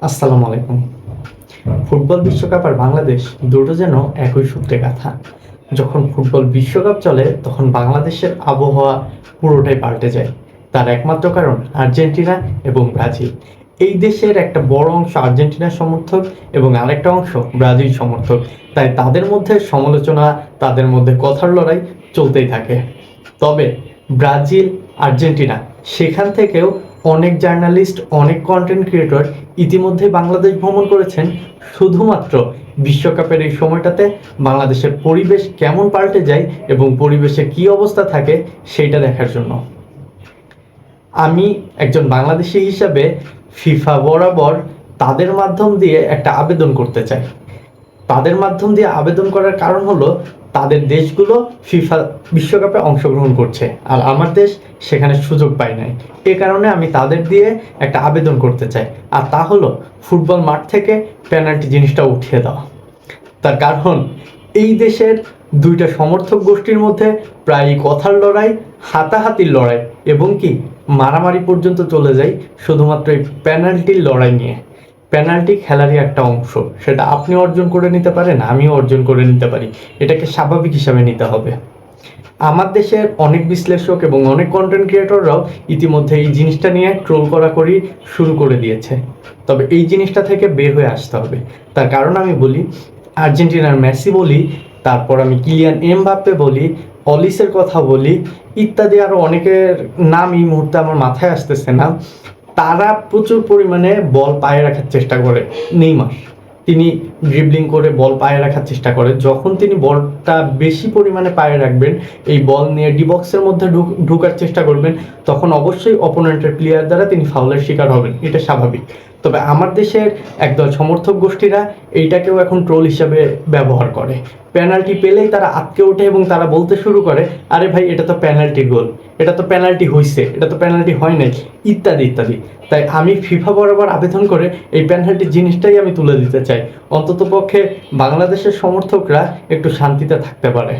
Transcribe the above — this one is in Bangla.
আসসালামু আলাইকুম। ফুটবল বিশ্বকাপ আর বাংলাদেশ দুটো যেন একই সূত্রে গাঁথা। যখন ফুটবল বিশ্বকাপ চলে তখন বাংলাদেশের আবহাওয়া পুরোটাই পাল্টে যায়। তার একমাত্র কারণ আর্জেন্টিনা এবং ব্রাজিল। এই দেশের একটা বড় অংশ আর্জেন্টিনার সমর্থক এবং আরেকটা অংশ ব্রাজিল সমর্থক। তাই তাদের মধ্যে সমালোচনা, তাদের মধ্যে কথার লড়াই চলতেই থাকে। তবে ব্রাজিল, আর্জেন্টিনা সেখান থেকেও অনেক জার্নালিস্ট, অনেক কন্টেন্ট ক্রিয়েটর ইতিমধ্যে বাংলাদেশ ভ্রমণ করেছেন শুধুমাত্র বিশ্বকাপের এই সময়টাতে বাংলাদেশের পরিবেশ কেমন পাল্টে যায় এবং পরিবেশে কি অবস্থা থাকে সেইটা দেখার জন্য। আমি একজন বাংলাদেশি হিসাবে ফিফা বরাবর তাদের মাধ্যম দিয়ে একটা আবেদন করতে চাই। তাদের মাধ্যম দিয়ে আবেদন করার কারণ হলো তাদের দেশগুলো ফিফা বিশ্বকাপে অংশগ্রহণ করছে আর আমার দেশ সেখানে সুযোগ পায় নাই। এ কারণে আমি তাদের দিয়ে একটা আবেদন করতে চাই, আর তা হলো ফুটবল মাঠ থেকে পেনাল্টি জিনিসটা উঠিয়ে দেওয়া। তার কারণ এই দেশের দুইটা সমর্থক গোষ্ঠীর মধ্যে প্রায় কথার লড়াই, হাতাহাতির লড়াই এবং কি মারামারি পর্যন্ত চলে যায় শুধুমাত্র এই পেনাল্টির লড়াই নিয়ে। পেনাল্টি খেলারই একটা অংশ, সেটা আপনি অর্জন করে নিতে পারেন, আমিও অর্জন করে নিতে পারি। এটাকে স্বাভাবিক হিসাবে নিতে হবে। আমার দেশের অনেক বিশ্লেষক এবং অনেক কন্টেন্ট ক্রিয়েটররাও ইতিমধ্যে এই জিনিসটা নিয়ে ট্রোল করাকরি শুরু করে দিয়েছে। তবে এই জিনিসটা থেকে বের হয়ে আসতে হবে। তার কারণ আমি বলি, আর্জেন্টিনার মেসি বলি, তারপর আমি কিলিয়ান এমবাপ্পে বলি, অলিসের কথা বলি, ইত্যাদি আরও অনেকের নাম এই মুহূর্তে আমার মাথায় আসতেছে না। তারা প্রচুর পরিমাণে বল পায়ে রাখার চেষ্টা করে। নেইমার, তিনি ড্রিবলিং করে বল পায়ে রাখার চেষ্টা করে। যখন তিনি বলটা বেশি পরিমাণে পায়ে রাখবেন, এই বল নিয়ে ডি বক্সের মধ্যে ঢুকার চেষ্টা করবেন, তখন অবশ্যই অপোনেন্টের প্লেয়ার দ্বারা তিনি ফাউলের শিকার হবেন, এটা স্বাভাবিক। তবে আমার দেশের একদল সমর্থক গোষ্ঠীরা এইটাকেও এখন ট্রোল হিসাবে ব্যবহার করে। পেনাল্টি পেলেই তারা আটকে ওঠে এবং তারা বলতে শুরু করে, আরে ভাই এটা তো পেনাল্টি গোল, এটা তো পেনাল্টি হয়েছে, এটা তো পেনাল্টি হয় নাই, ইত্যাদি ইত্যাদি। তাই আমি ফিফা বরাবর আবেদন করে এই পেনাল্টি জিনিসটাই আমি তুলে দিতে চাই, অন্ততপক্ষে বাংলাদেশের সমর্থকরা একটু শান্তিতে থাকতে পারে।